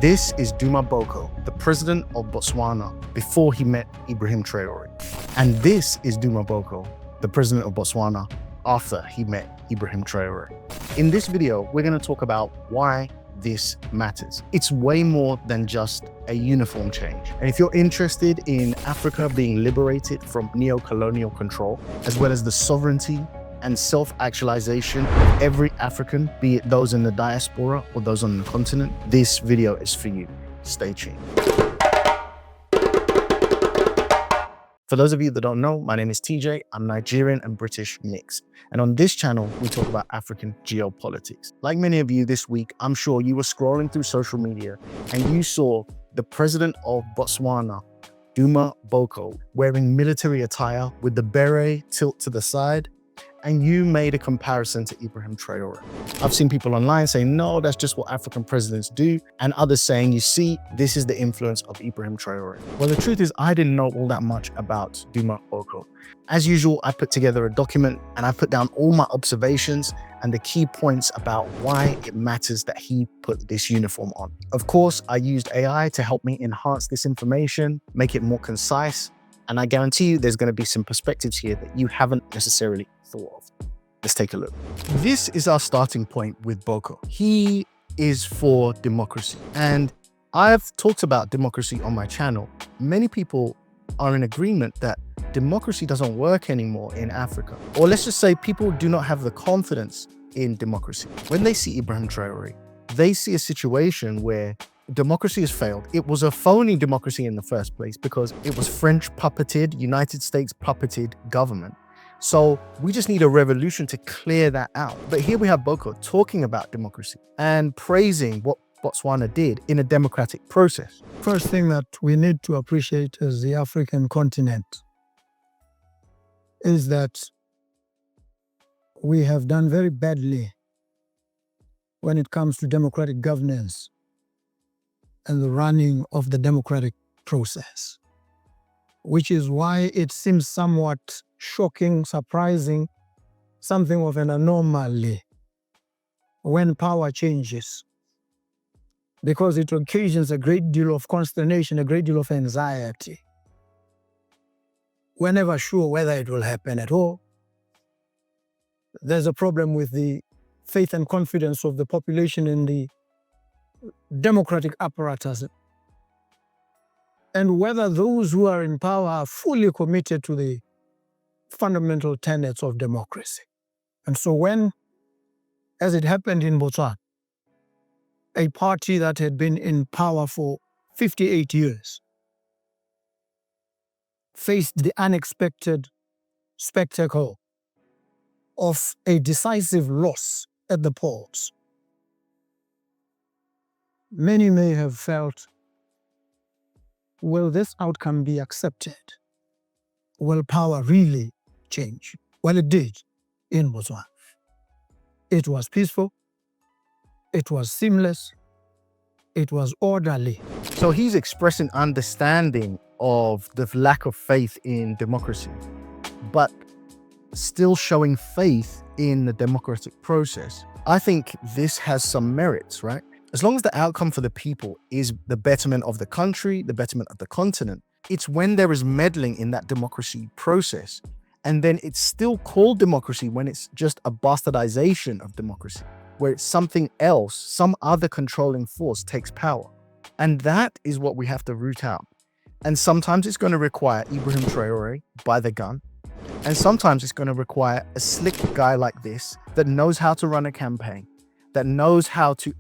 This is Boko, the president of Botswana, before he met Ibrahim Traoré. And this is Boko, the president of Botswana, after he met Ibrahim Traoré. In this video, we're going to talk about why this matters. It's way more than just a uniform change. And if you're interested in Africa being liberated from neo-colonial control, as well as the sovereignty and self-actualization of every African, be it those in the diaspora or those on the continent, this video is for you. Stay tuned. For those of you that don't know, my name is TJ. I'm Nigerian and British mixed. And on this channel, we talk about African geopolitics. Like many of you this week, I'm sure you were scrolling through social media and you saw the president of Botswana, Boko, wearing military attire with the beret tilt to the side, and you made a comparison to Ibrahim Traoré. I've seen people online saying, no, that's just what African presidents do, and others saying, you see, this is the influence of Ibrahim Traoré. Well, the truth is, I didn't know all that much about Boko. As usual, I put together a document and I put down all my observations and the key points about why it matters that he put this uniform on. Of course, I used AI to help me enhance this information, make it more concise, and I guarantee you there's going to be some perspectives here that you haven't necessarily thought of. Let's take a look. This is our starting point with Boko. He is for democracy. And I've talked about democracy on my channel. Many people are in agreement that democracy doesn't work anymore in Africa. Or let's just say people do not have the confidence in democracy. When they see Ibrahim Traoré, they see a situation where democracy has failed. It was a phony democracy in the first place because it was French puppeted, United States puppeted government. So we just need a revolution to clear that out. But here we have Boko talking about democracy and praising what Botswana did in a democratic process. First thing that we need to appreciate as the African continent is that we have done very badly when it comes to democratic governance and the running of the democratic process, which is why it seems somewhat shocking, surprising, something of an anomaly when power changes, because it occasions a great deal of consternation, a great deal of anxiety. We're never sure whether it will happen at all. There's a problem with the faith and confidence of the population in the democratic apparatus, and whether those who are in power are fully committed to the fundamental tenets of democracy. And so when, as it happened in Botswana, a party that had been in power for 58 years faced the unexpected spectacle of a decisive loss at the polls, many may have felt, will this outcome be accepted? Will power really change? Well, it did in Botswana. It was peaceful, it was seamless, it was orderly. So he's expressing understanding of the lack of faith in democracy, but still showing faith in the democratic process. I think this has some merits, right? As long as the outcome for the people is the betterment of the country, the betterment of the continent, it's when there is meddling in that democracy process. And then it's still called democracy when it's just a bastardization of democracy, where it's something else, some other controlling force takes power. And that is what we have to root out. And sometimes it's going to require Ibrahim Traoré by the gun. And sometimes it's going to require a slick guy like this that knows how to run a campaign, that knows how to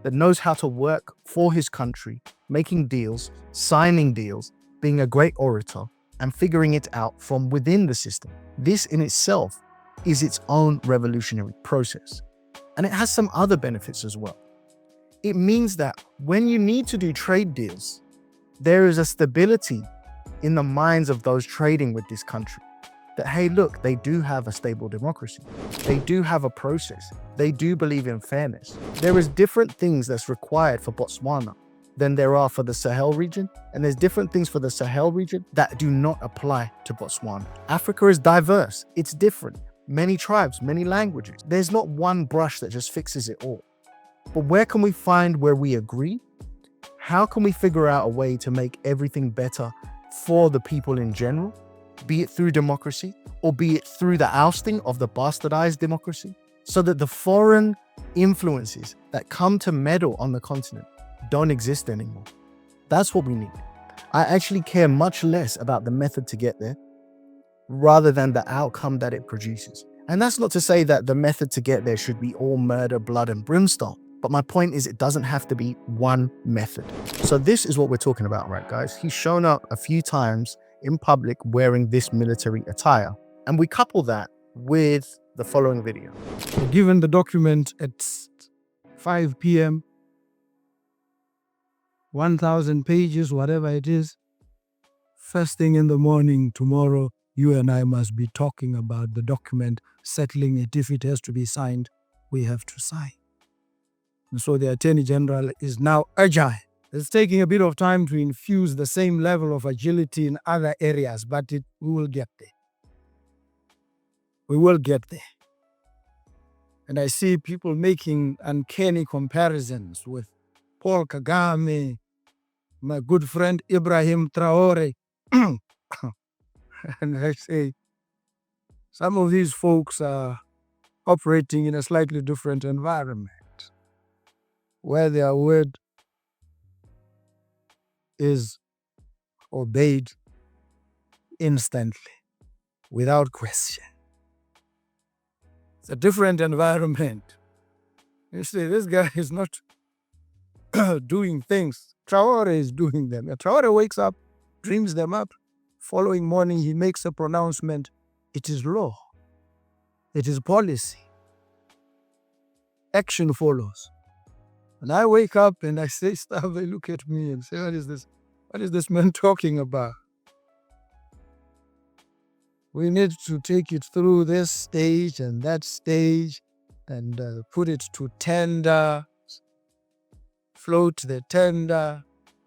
that knows how to work for his country, making deals, signing deals, being a great orator, and figuring it out from within the system. This in itself is its own revolutionary process. And it has some other benefits as well. It means that when you need to do trade deals, there is a stability in the minds of those trading with this country. That, hey, look, they do have a stable democracy. They do have a process. They do believe in fairness. There is different things that's required for Botswana than there are for the Sahel region. And there's different things for the Sahel region that do not apply to Botswana. Africa is diverse. It's different. Many tribes, many languages. There's not one brush that just fixes it all. But where can we find where we agree? how can we figure out a way to make everything better for the people in general, be it through democracy or be it through the ousting of the bastardized democracy, so that the foreign influences that come to meddle on the continent don't exist anymore? That's what we need. I actually care much less about the method to get there rather than the outcome that it produces. And that's not to say that the method to get there should be all murder, blood, and brimstone. But my point is, it doesn't have to be one method. So this is what we're talking about, right, guys? He's shown up a few times in public wearing this military attire. And we couple that with the following video. Given the document at 5 p.m., 1,000 pages, whatever it is, first thing in the morning tomorrow, you and I must be talking about the document, settling it. If it has to be signed, we have to sign. And so the Attorney General is now agile. It's taking a bit of time to infuse the same level of agility in other areas, but we will get there. We will get there. And I see people making uncanny comparisons with Paul Kagame, my good friend Ibrahim Traoré. And I say, some of these folks are operating in a slightly different environment, where their word is obeyed instantly, without question. It's a different environment. You see, this guy is not doing things. Traoré is doing them. Traoré wakes up, dreams them up. Following morning, he makes a pronouncement. It is law. It is policy. Action follows. And I wake up and I say stuff, they look at me and say, what is this? What is this man talking about? We need to take it through this stage and that stage and put it to tender, float the tender.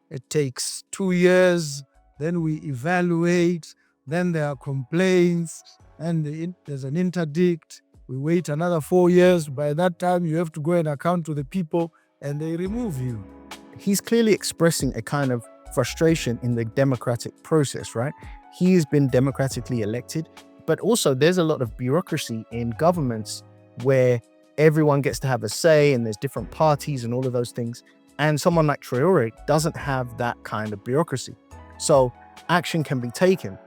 It takes 2 years. Then we evaluate. Then there are complaints and there's an interdict. We wait another 4 years. By that time, you have to go and account to the people and they remove you. He's clearly expressing a kind of frustration in the democratic process, right? He has been democratically elected, but also there's a lot of bureaucracy in governments where everyone gets to have a say and there's different parties and all of those things. And someone like Traoré doesn't have that kind of bureaucracy. So action can be taken.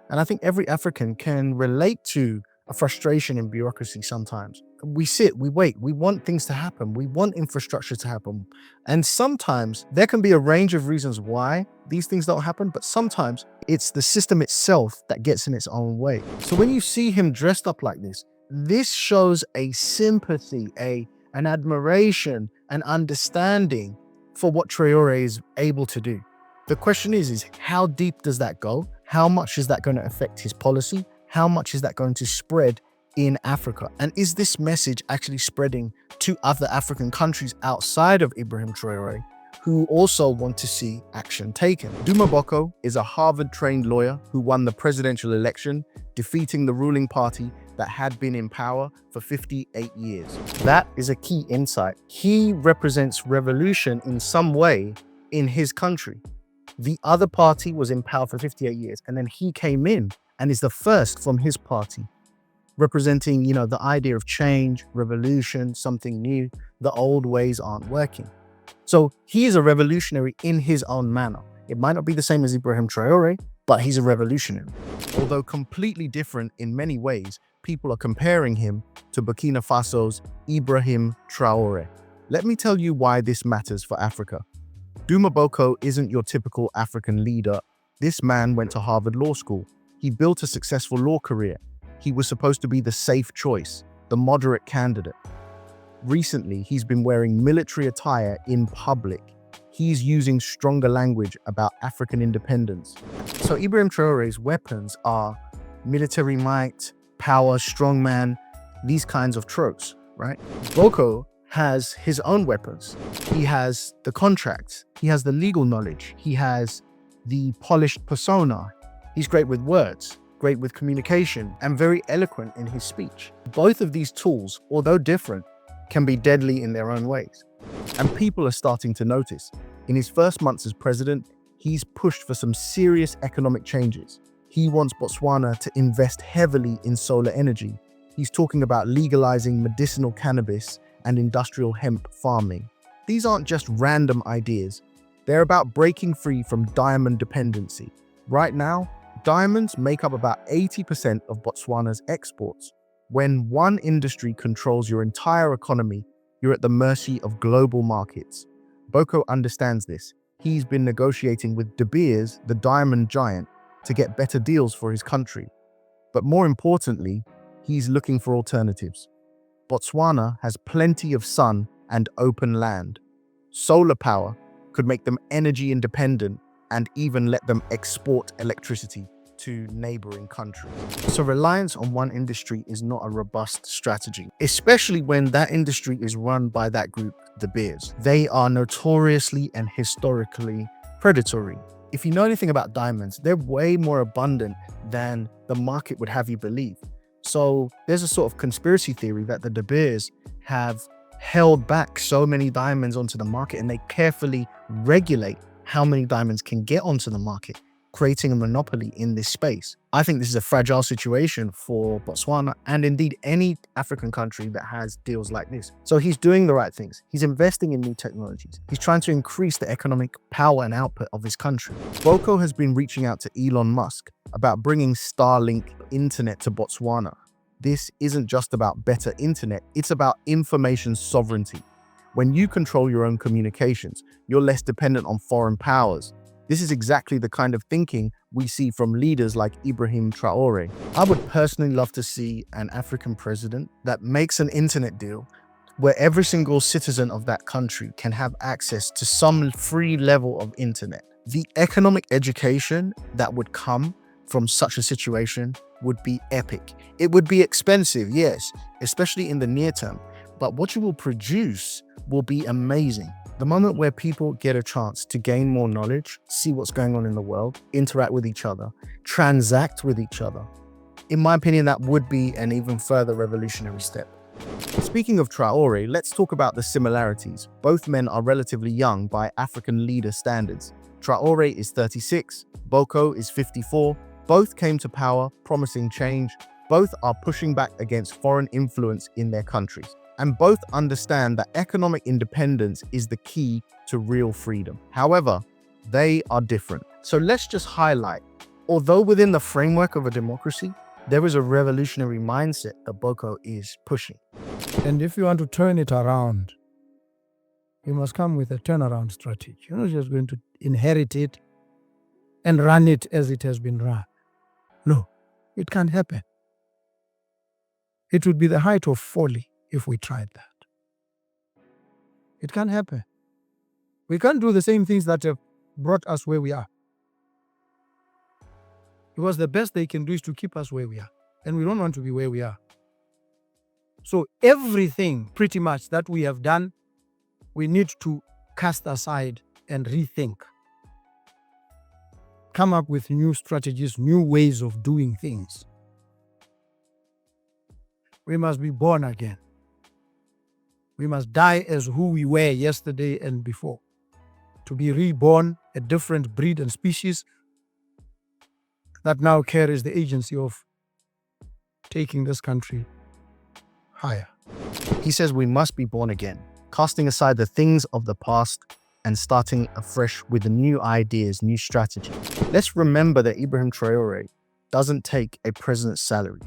And I think every African can relate to a frustration in bureaucracy sometimes. We sit, we wait, we want things to happen. We want infrastructure to happen. And sometimes there can be a range of reasons why these things don't happen, but sometimes it's the system itself that gets in its own way. So when you see him dressed up like this shows a sympathy, an admiration, an understanding for what Traoré is able to do. The question is how deep does that go? How much is that going to affect his policy? How much is that going to spread in Africa? And is this message actually spreading to other African countries outside of Ibrahim Traoré who also want to see action taken? Boko is a Harvard-trained lawyer who won the presidential election, defeating the ruling party that had been in power for 58 years. That is a key insight. He represents revolution in some way in his country. The other party was in power for 58 years, and then he came in and is the first from his party, representing, the idea of change, revolution, something new. The old ways aren't working. So he is a revolutionary in his own manner. It might not be the same as Ibrahim Traoré, but he's a revolutionary. Although completely different in many ways, people are comparing him to Burkina Faso's Ibrahim Traoré. Let me tell you why this matters for Africa. Boko isn't your typical African leader. This man went to Harvard Law School. He built a successful law career. He was supposed to be the safe choice, the moderate candidate. Recently, he's been wearing military attire in public. He's using stronger language about African independence. So Ibrahim Traoré's weapons are military might, power, strongman, these kinds of tropes, right? Boko has his own weapons. He has the contracts. He has the legal knowledge. He has the polished persona. He's great with words, great with communication, and very eloquent in his speech. Both of these tools, although different, can be deadly in their own ways. And people are starting to notice. In his first months as president, he's pushed for some serious economic changes. He wants Botswana to invest heavily in solar energy. He's talking about legalizing medicinal cannabis and industrial hemp farming. These aren't just random ideas. They're about breaking free from diamond dependency. Right now, diamonds make up about 80% of Botswana's exports. When one industry controls your entire economy, you're at the mercy of global markets. Boko understands this. He's been negotiating with De Beers, the diamond giant, to get better deals for his country. But more importantly, he's looking for alternatives. Botswana has plenty of sun and open land. Solar power could make them energy independent and even let them export electricity to neighboring countries. So reliance on one industry is not a robust strategy, especially when that industry is run by that group, De Beers. They are notoriously and historically predatory. If you know anything about diamonds, they're way more abundant than the market would have you believe. So there's a sort of conspiracy theory that the De Beers have held back so many diamonds onto the market, and they carefully regulate how many diamonds can get onto the market, creating a monopoly in this space. I think this is a fragile situation for Botswana and indeed any African country that has deals like this. So he's doing the right things. He's investing in new technologies. He's trying to increase the economic power and output of his country. Boko has been reaching out to Elon Musk about bringing Starlink internet to Botswana. This isn't just about better internet, it's about information sovereignty. When you control your own communications, you're less dependent on foreign powers. This is exactly the kind of thinking we see from leaders like Ibrahim Traoré. I would personally love to see an African president that makes an internet deal where every single citizen of that country can have access to some free level of internet. The economic education that would come from such a situation would be epic. It would be expensive, yes, especially in the near term, but what you will produce will be amazing. The moment where people get a chance to gain more knowledge, see what's going on in the world, interact with each other, transact with each other, in my opinion, that would be an even further revolutionary step. Speaking of Traoré, let's talk about the similarities. Both men are relatively young by African leader standards. Traoré is 36, Boko is 54. Both came to power promising change. Both are pushing back against foreign influence in their countries. And both understand that economic independence is the key to real freedom. However, they are different. So let's just highlight, although within the framework of a democracy, there is a revolutionary mindset that Boko is pushing. And if you want to turn it around, you must come with a turnaround strategy. You're not just going to inherit it and run it as it has been run. No, it can't happen. It would be the height of folly if we tried that. It can't happen. We can't do the same things that have brought us where we are. Because the best they can do is to keep us where we are. And we don't want to be where we are. So everything pretty much that we have done, we need to cast aside and rethink. Come up with new strategies, new ways of doing things. We must be born again. We must die as who we were yesterday and before, to be reborn a different breed and species that now carries the agency of taking this country higher. He says we must be born again, casting aside the things of the past and starting afresh with new ideas, new strategy. Let's remember that Ibrahim Traoré doesn't take a president's salary.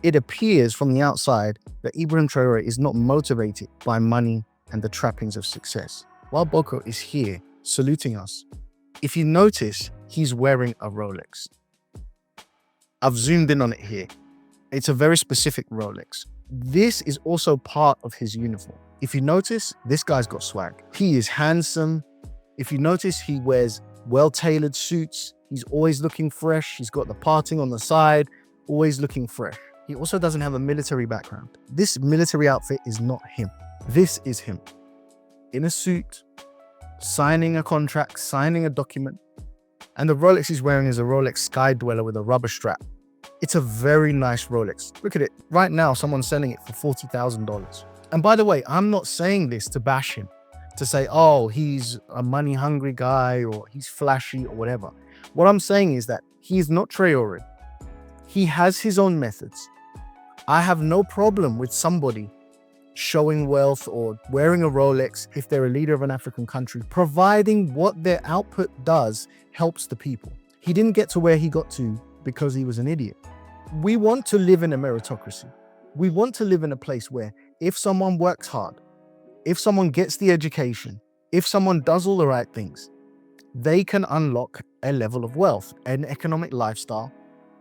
It appears from the outside that Ibrahim Traoré is not motivated by money and the trappings of success, while Boko is here saluting us. If you notice, he's wearing a Rolex. I've zoomed in on it here. It's a very specific Rolex. This is also part of his uniform. If you notice, this guy's got swag. He is handsome. If you notice, he wears well-tailored suits. He's always looking fresh. He's got the parting on the side, always looking fresh. He also doesn't have a military background. This military outfit is not him. This is him. In a suit, signing a contract, signing a document. And the Rolex he's wearing is a Rolex Sky Dweller with a rubber strap. It's a very nice Rolex. Look at it. Right now, someone's selling it for $40,000. And by the way, I'm not saying this to bash him. to say, oh, he's a money hungry guy or he's flashy or whatever. What I'm saying is that he is not Traoré. He has his own methods. I have no problem with somebody showing wealth or wearing a Rolex if they're a leader of an African country, providing what their output does helps the people. He didn't get to where he got to because he was an idiot. We want to live in a meritocracy. We want to live in a place where if someone works hard, if someone gets the education, if someone does all the right things, they can unlock a level of wealth, an economic lifestyle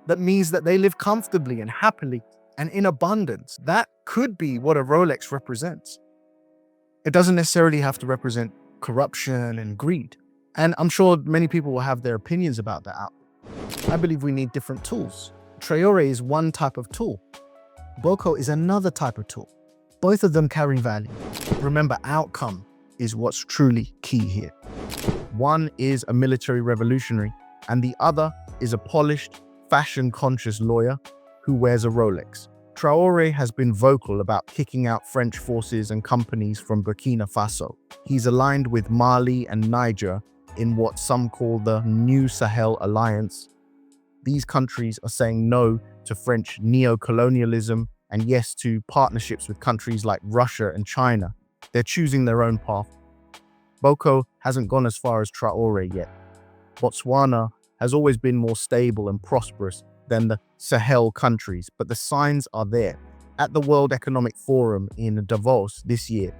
that means that they live comfortably and happily and in abundance. That could be what a Rolex represents. It doesn't necessarily have to represent corruption and greed. And I'm sure many people will have their opinions about that. I believe we need different tools. Traoré is one type of tool. Boko is another type of tool. Both of them carry value. Remember, outcome is what's truly key here. One is a military revolutionary, and the other is a polished, fashion-conscious lawyer who wears a Rolex. Traoré has been vocal about kicking out French forces and companies from Burkina Faso. He's aligned with Mali and Niger in what some call the New Sahel Alliance. These countries are saying no to French neo-colonialism and yes to partnerships with countries like Russia and China. They're choosing their own path. Boko hasn't gone as far as Traoré yet. Botswana has always been more stable and prosperous than the Sahel countries, but the signs are there. At the World Economic Forum in Davos this year,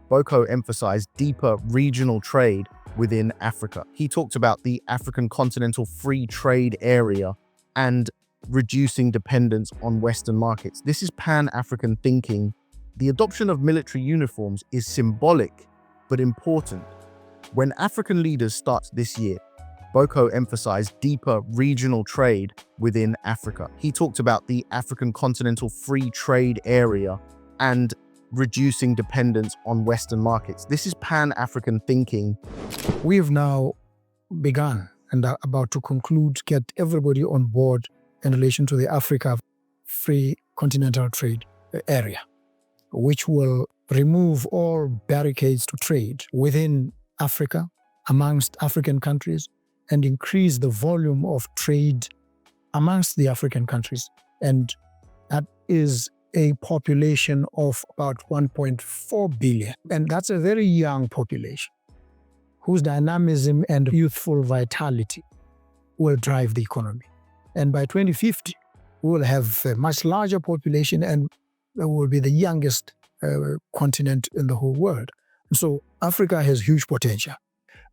Boko emphasized deeper regional trade within Africa. He talked about the African continental free trade area and reducing dependence on Western markets. This is Pan-African thinking. The adoption of military uniforms is symbolic, but important. When African leaders started this year, Boko emphasized deeper regional trade within Africa. He talked about the African continental free trade area and reducing dependence on Western markets. This is Pan-African thinking. We've now begun and are about to conclude, get everybody on board in relation to the Africa Free Continental Trade Area, which will remove all barricades to trade within Africa, amongst African countries, and increase the volume of trade amongst the African countries. And that is a population of about 1.4 billion. And that's a very young population whose dynamism and youthful vitality will drive the economy. And by 2050, we will have a much larger population and it will be the youngest continent in the whole world. So Africa has huge potential.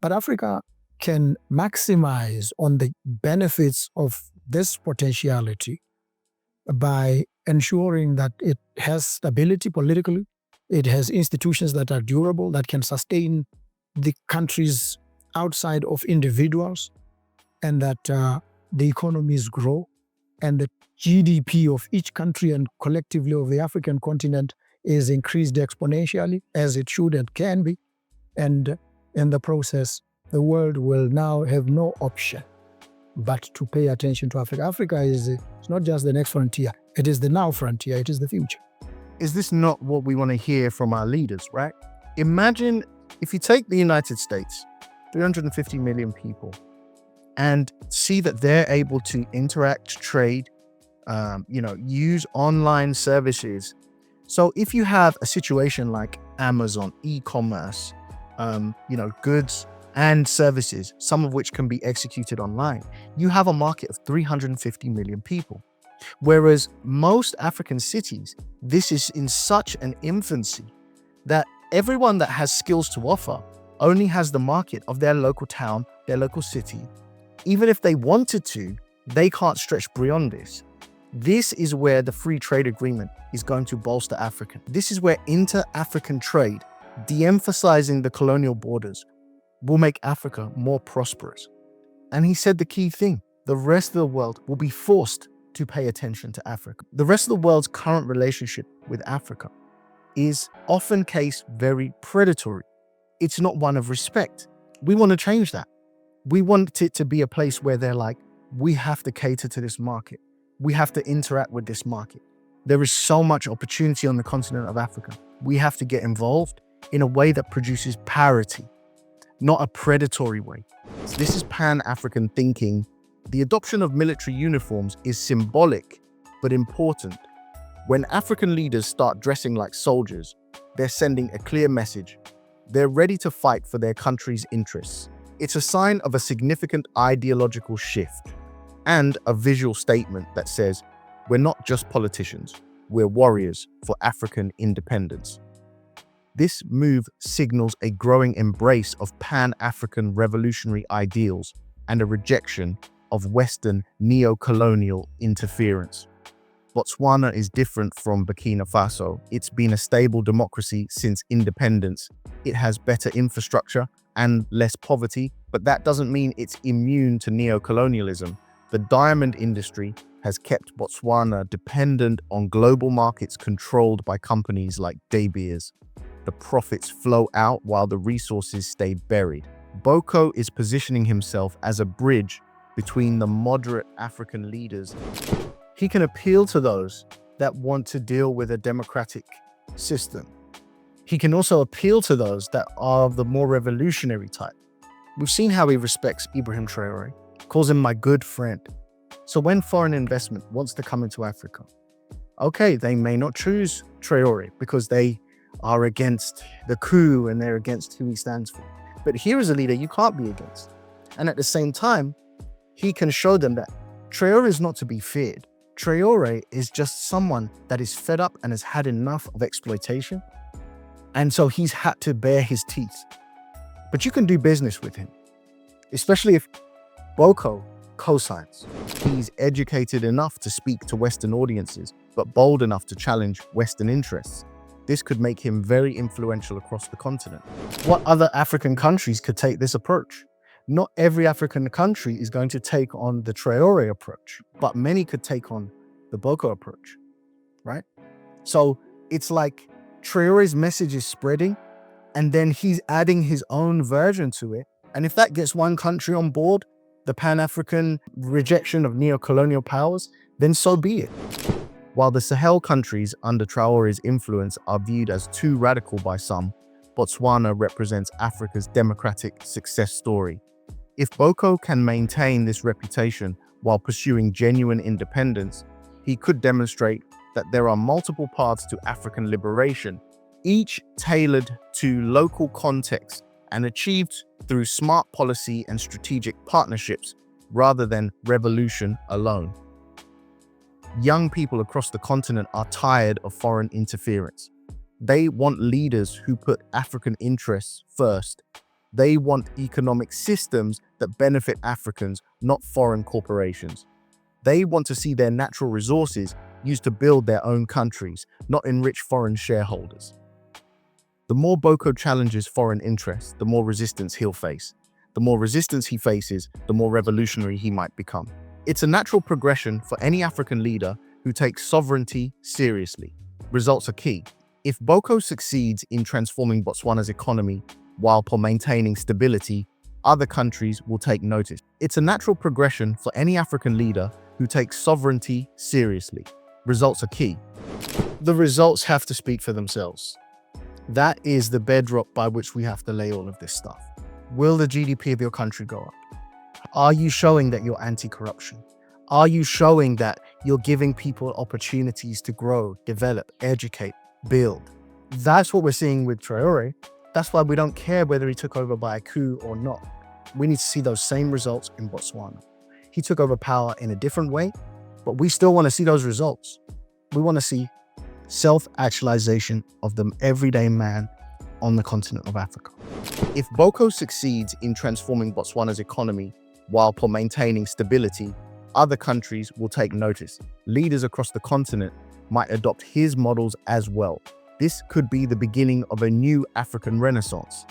But Africa can maximize on the benefits of this potentiality by ensuring that it has stability politically, it has institutions that are durable, that can sustain the countries outside of individuals, and that the economies grow, and the GDP of each country and collectively of the African continent is increased exponentially, as it should and can be. And in the process, the world will now have no option but to pay attention to Africa. Africa is it's not just the next frontier. It is the now frontier. It is the future. Is this not what we want to hear from our leaders, right? Imagine if you take the United States, 350 million people, and see that they're able to interact, trade, use online services. So if you have a situation like Amazon, e-commerce, goods and services, some of which can be executed online, you have a market of 350 million people. Whereas most African cities, this is in such an infancy that everyone that has skills to offer only has the market of their local town, their local city. Even if they wanted to, they can't stretch beyond this. This is where the free trade agreement is going to bolster Africa. This is where inter-African trade, de-emphasizing the colonial borders, will make Africa more prosperous. And he said the key thing, the rest of the world will be forced to pay attention to Africa. The rest of the world's current relationship with Africa is often case very predatory. It's not one of respect. We want to change that. We want it to be a place where they're like, we have to cater to this market. We have to interact with this market. There is so much opportunity on the continent of Africa. We have to get involved in a way that produces parity, not a predatory way. This is Pan-African thinking. The adoption of military uniforms is symbolic, but important. When African leaders start dressing like soldiers, they're sending a clear message. They're ready to fight for their country's interests. It's a sign of a significant ideological shift and a visual statement that says, we're not just politicians, we're warriors for African independence. This move signals a growing embrace of Pan-African revolutionary ideals and a rejection of Western neo-colonial interference. Botswana is different from Burkina Faso. It's been a stable democracy since independence. It has better infrastructure and less poverty, but that doesn't mean it's immune to neo-colonialism. The diamond industry has kept Botswana dependent on global markets controlled by companies like De Beers. The profits flow out while the resources stay buried. Boko is positioning himself as a bridge between the moderate African leaders. He can appeal to those that want to deal with a democratic system. He can also appeal to those that are of the more revolutionary type. We've seen how he respects Ibrahim Traoré, calls him my good friend. So when foreign investment wants to come into Africa, okay, they may not choose Traoré because they are against the coup and they're against who he stands for. But here is a leader you can't be against. And at the same time, he can show them that Traoré is not to be feared. Traoré is just someone that is fed up and has had enough of exploitation. And so he's had to bare his teeth. But you can do business with him, especially if Boko co-signs. He's educated enough to speak to Western audiences, but bold enough to challenge Western interests. This could make him very influential across the continent. What other African countries could take this approach? Not every African country is going to take on the Traoré approach, but many could take on the Boko approach, right? So it's like Traoré's message is spreading, and then he's adding his own version to it. And if that gets one country on board, the Pan-African rejection of neo-colonial powers, then so be it. While the Sahel countries under Traoré's influence are viewed as too radical by some, Botswana represents Africa's democratic success story. If Boko can maintain this reputation while pursuing genuine independence, he could demonstrate that there are multiple paths to African liberation, each tailored to local context and achieved through smart policy and strategic partnerships rather than revolution alone. Young people across the continent are tired of foreign interference. They want leaders who put African interests first. They want economic systems that benefit Africans, not foreign corporations. They want to see their natural resources used to build their own countries, not enrich foreign shareholders. The more Boko challenges foreign interests, the more resistance he'll face. The more resistance he faces, the more revolutionary he might become. It's a natural progression for any African leader who takes sovereignty seriously. Results are key. If Boko succeeds in transforming Botswana's economy while maintaining stability, other countries will take notice. It's a natural progression for any African leader who takes sovereignty seriously. Results are key. The results have to speak for themselves. That is the bedrock by which we have to lay all of this stuff. Will the GDP of your country go up? Are you showing that you're anti-corruption? Are you showing that you're giving people opportunities to grow, develop, educate, build? That's what we're seeing with Traoré. That's why we don't care whether he took over by a coup or not. We need to see those same results in Botswana. He took over power in a different way, but we still want to see those results. We want to see self-actualization of the everyday man on the continent of Africa. If Boko succeeds in transforming Botswana's economy while maintaining stability, other countries will take notice. Leaders across the continent might adopt his models as well. This could be the beginning of a new African renaissance,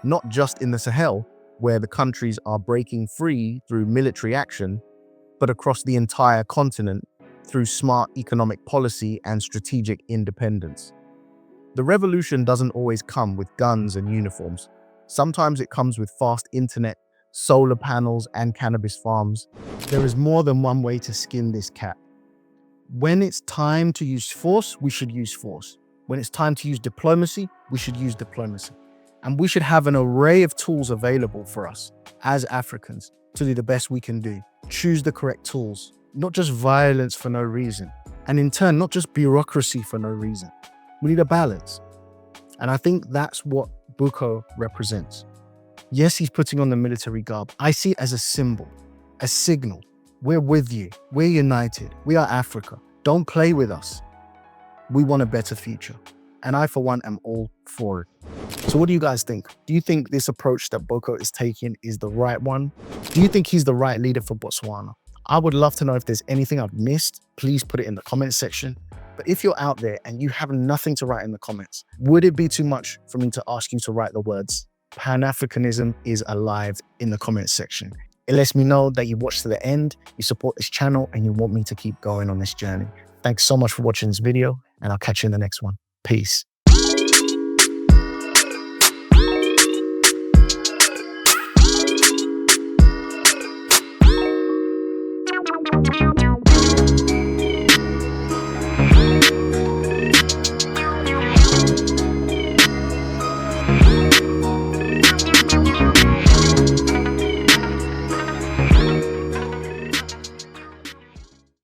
not just in the Sahel, where the countries are breaking free through military action, but across the entire continent through smart economic policy and strategic independence. The revolution doesn't always come with guns and uniforms. Sometimes it comes with fast internet, solar panels, and cannabis farms. There is more than one way to skin this cat. When it's time to use force, we should use force. When it's time to use diplomacy, we should use diplomacy. And we should have an array of tools available for us as Africans to do the best we can do. Choose the correct tools, not just violence for no reason. And in turn, not just bureaucracy for no reason. We need a balance. And I think that's what Boko represents. Yes, he's putting on the military garb. I see it as a symbol, a signal. We're with you. We're united. We are Africa. Don't play with us. We want a better future. And I, for one, am all for it. So what do you guys think? Do you think this approach that Boko is taking is the right one? Do you think he's the right leader for Botswana? I would love to know if there's anything I've missed. Please put it in the comment section. But if you're out there and you have nothing to write in the comments, would it be too much for me to ask you to write the words Pan-Africanism is alive in the comment section? It lets me know that you watched to the end, you support this channel, and you want me to keep going on this journey. Thanks so much for watching this video, and I'll catch you in the next one. Peace.